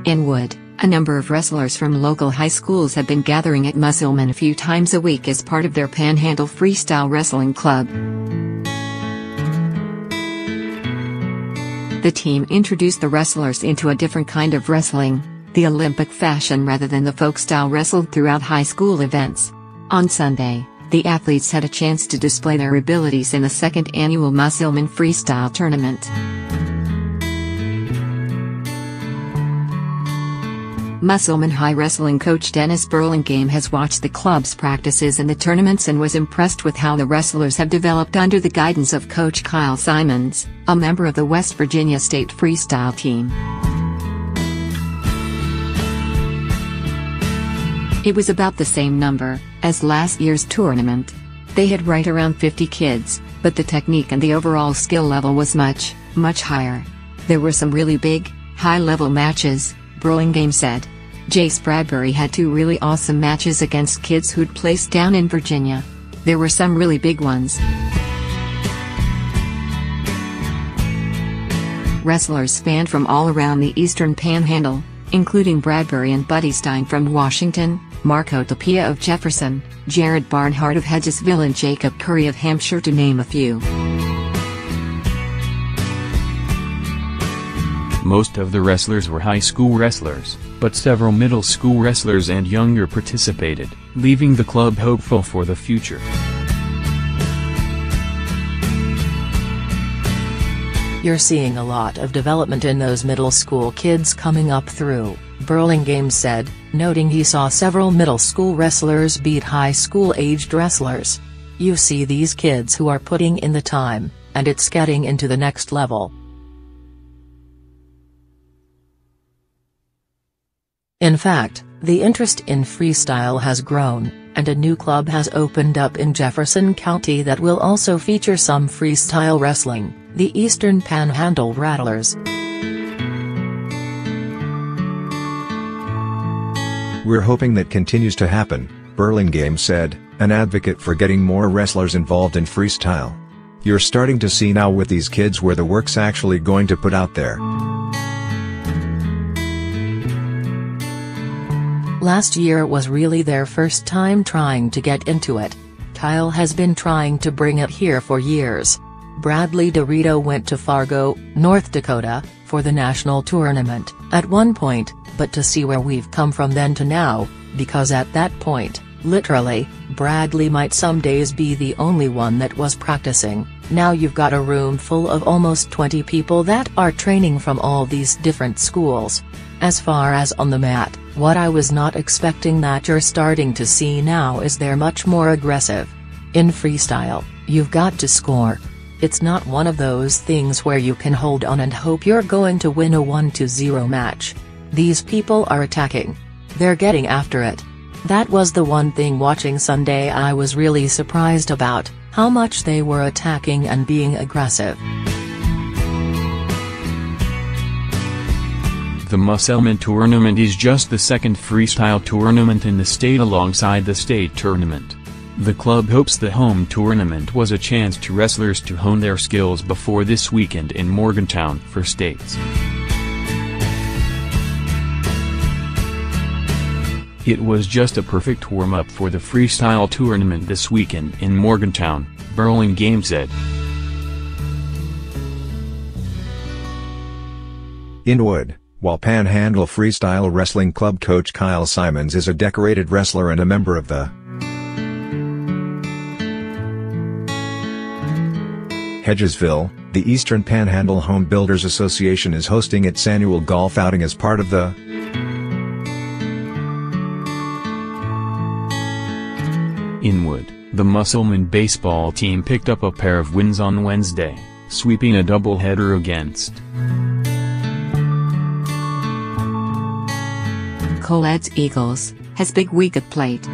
In Wood, a number of wrestlers from local high schools have been gathering at Musselman a few times a week as part of their Panhandle Freestyle Wrestling Club. The team introduced the wrestlers into a different kind of wrestling, the Olympic fashion rather than the folk style wrestled throughout high school events. On Sunday, the athletes had a chance to display their abilities in the second annual Musselman Freestyle Tournament. Musselman High Wrestling coach Dennis Burlingame has watched the club's practices and the tournaments and was impressed with how the wrestlers have developed under the guidance of Coach Kyle Simons, a member of the West Virginia State Freestyle team. It was about the same number as last year's tournament. They had right around 50 kids, but the technique and the overall skill level was much, much higher. There were some really big, high-level matches, Burlingame said. Jace Bradbury had 2 really awesome matches against kids who'd placed down in Virginia. There were some really big ones. Wrestlers spanned from all around the Eastern Panhandle, including Bradbury and Buddy Stein from Washington, Marco Tapia of Jefferson, Jared Barnhart of Hedgesville and Jacob Curry of Hampshire to name a few. Most of the wrestlers were high school wrestlers, but several middle school wrestlers and younger participated, leaving the club hopeful for the future. You're seeing a lot of development in those middle school kids coming up through, Burlingame said, noting he saw several middle school wrestlers beat high school-aged wrestlers. You see these kids who are putting in the time, and it's getting into the next level. In fact, the interest in freestyle has grown, and a new club has opened up in Jefferson County that will also feature some freestyle wrestling, the Eastern Panhandle Rattlers. We're hoping that continues to happen, Burlingame said, an advocate for getting more wrestlers involved in freestyle. You're starting to see now with these kids where the work's actually going to put out there. Last year was really their first time trying to get into it. Kyle has been trying to bring it here for years. Bradley DeRito went to Fargo, North Dakota, for the national tournament, at one point, but to see where we've come from then to now, because at that point, literally, Bradley might some days be the only one that was practicing. Now you've got a room full of almost 20 people that are training from all these different schools. As far as on the mat, what I was not expecting that you're starting to see now is they're much more aggressive. In freestyle, you've got to score. It's not one of those things where you can hold on and hope you're going to win a 1-0 match. These people are attacking. They're getting after it. That was the one thing watching Sunday I was really surprised about, how much they were attacking and being aggressive. The Musselman tournament is just the second freestyle tournament in the state alongside the state tournament. The club hopes the home tournament was a chance to wrestlers to hone their skills before this weekend in Morgantown for states. It was just a perfect warm-up for the freestyle tournament this weekend in Morgantown, Burlingame said. In Wood, while Panhandle Freestyle Wrestling Club coach Kyle Simons is a decorated wrestler and a member of the Hedgesville, the Eastern Panhandle Home Builders Association is hosting its annual golf outing as part of the In Wood, the Musselman baseball team picked up a pair of wins on Wednesday, sweeping a doubleheader against Coled's Eagles, has big week at plate.